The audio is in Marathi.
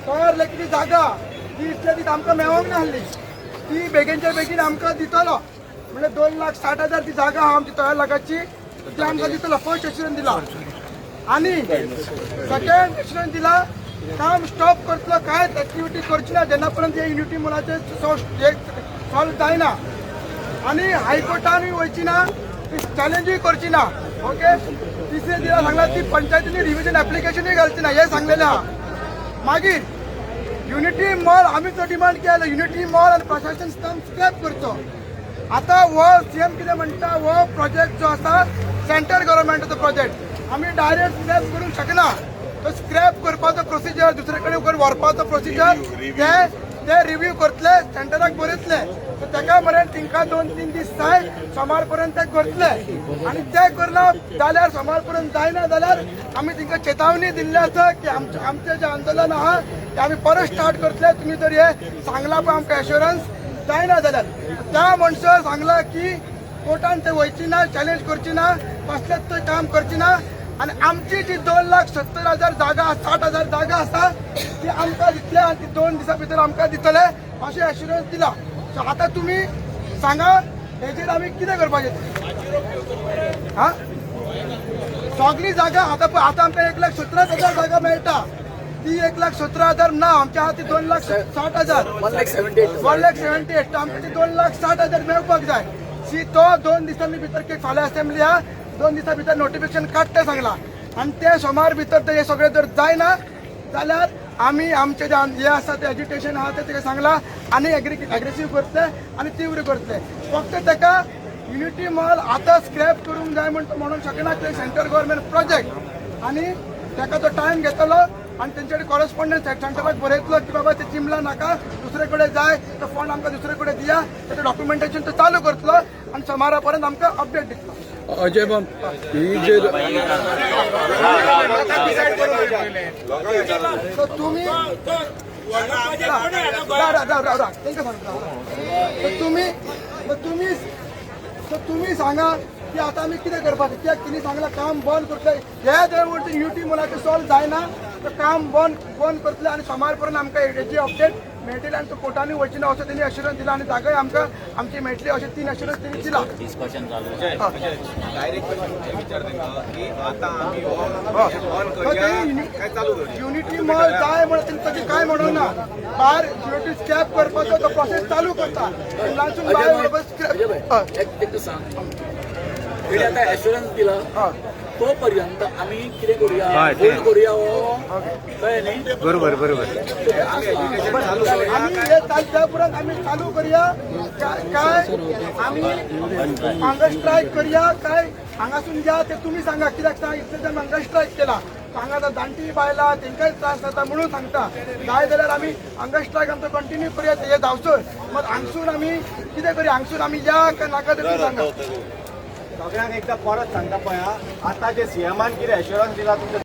तर लेकिन जागा ती इथल्या ती आमकां मेळोंक ना हल्ली ती बेगीनच्या बेगीन आमकां दितलो म्हणजे 2,60,000 ती जागा आहा आमची तळ्या लागाची ती आमकां दितलो फर्स्ट एश्युरन्स दिला आणि सेकंड एश्युरन्स दिला काम स्टॉप करतलो कांयच एक्टिविटी करची ना जेन्ना पर्यंत हे युनिटी मोलाचे सॉल्व जायना आणि हायकोर्टानूय वयची ना चॅलेंजूय करची ना ओके तिसरे दिला सांगला ती पंचायतीनी रिव्हिजन ऍप्लिकेशनूय घालची ना हे सांगलेले आहा मागीर युनिटी मॉल आम्ही जो डिमांड केला युनिटी मॉल आणि प्रशासन स्क्रॅप करतो आता वो सीएम कितें म्हणटा वो प्रोजेक्ट जो आसा सेंट्रल गव्हर्नमेंटाचो प्रोजेक्ट आम्ही डायरेक्ट स्क्रॅप करूंक शकना तो स्क्रॅप करपाचो प्रोसिजर दुसरे कडेन व्हरपाचो प्रोसिजर ते रिव्ह्यू करतले सेंटराक बरयतले सो ताका मरेन तिंका 2-3 दीस जाय सोमार पर्यंत ते करतले आणि ते करना जाल्यार सोमार पर्यंत जायना जाल्यार आमी तिंका चेतावणी दिल्ली आसा की आमचे जे आंदोलन आहा ते आमी परत स्टार्ट करतले तुम्ही जर हे सांगला पळय आमकां एश्युरन्स जायना जाल्यार त्या मनशार सांगला की कोर्टान ते वयची ना चॅलेंज करची ना कसलेच ते काम करची ना आणि आमची जी 2,70,000 जागा 60,000 जागा आसा ती आमकां दितले आणि ती 2 दिसां भितर आमकां दितले अशें एश्युरन्स दिला सो आतां तुमी सांगा हेचेर आमी कितें करपाचें हा सगळी जागा आतां आमकां 1,17,000 जागा मेळटा ती 1,17,000 ना आमच्या हाती 2,60,000 1,78,000 आमकां ती 2,60,000 मेळपाक जाय सी तो 2 दिसांनी भितर की फाल्यां असेंब्ली आहा 2 दिसां भितर नोटिफिकेशन काडटे सांगला आणि ते सोमार भितर ते हे सगळे जर जायना जाल्यार आमी आमचे जे हे आसा ते एज्युटेशन आहा ते सांगला आणि एग्रेसिव्ह करतले आणि तीव्र करतले फक्त ताका युनिटी मॉल आता स्क्रॅप करूंक जाय म्हणून शकना ते सेंट्रल गव्हर्नमेंट प्रोजेक्ट आणि ताका तो टायम घेतलो आणि तेंचे कडेन कॉरेस्पॉन्डन्स सेंटराक बरयतलो की बाबा ते चिमला नाका दुसरे कडेन जाय तो फंड आमकां दुसरे कडेन दिया त्याचं डॉक्युमेंटेशन तो चालू करतलो आणि सोमारा पर्यंत आमकां अपडेट दितलो अजय बाब ही जे सो तुम्ही तुम्ही सांगा की आता आम्ही कितें करपाचें कित्याक तिणी सांगला काम बंद करतले हे जर म्हणटा युनिटी मोलाचें सॉल्व जायना तर काम बंद करतले आणि सोमार पर्यंत आमकां हेची अपडेट मेळटली आणि तो कोर्टानी वयची ना असो तेणी एश्युरन्स दिला आणि जागाय आमकां आमची मेळटली अशें 3 एश्युरन्स तेणी दिला डिस्कशन चालू युनिटी मॉल जाय म्हणून तेणी तशें कांय म्हणूंक ना भायर युनिटी स्क्रॅप करपाचो तो प्रोसेस चालू करता लांचून भायर एक सांग आता एश्युरन्स दिला तोपर्यंत आम्ही कितें करूया होल्ड करूया कळ्ळें न्ही बरोबर आम्ही हे त्या परत आम्ही चालू करूया काय आम्ही हांगा स्ट्रायक करूया काय हांगासून या ते तुम्ही सांगा कित्याक सांग इतले जण हांगा स्ट्रायक केला हांगा जाणटी बायलां तेंकाय त्रास जाता म्हणून सांगता जाय जाल्यार आमी हांगा स्ट्रायक आमचो कंटिन्यू करूया हे जावसर मग हांगसून आमी कितें करूया हांगसून आमी या काय नाका ते सांगा सगळ्यांक एकदा परत सांगता पळय आता जे सीएमान कितें एश्युरन्स दिला तुमच्या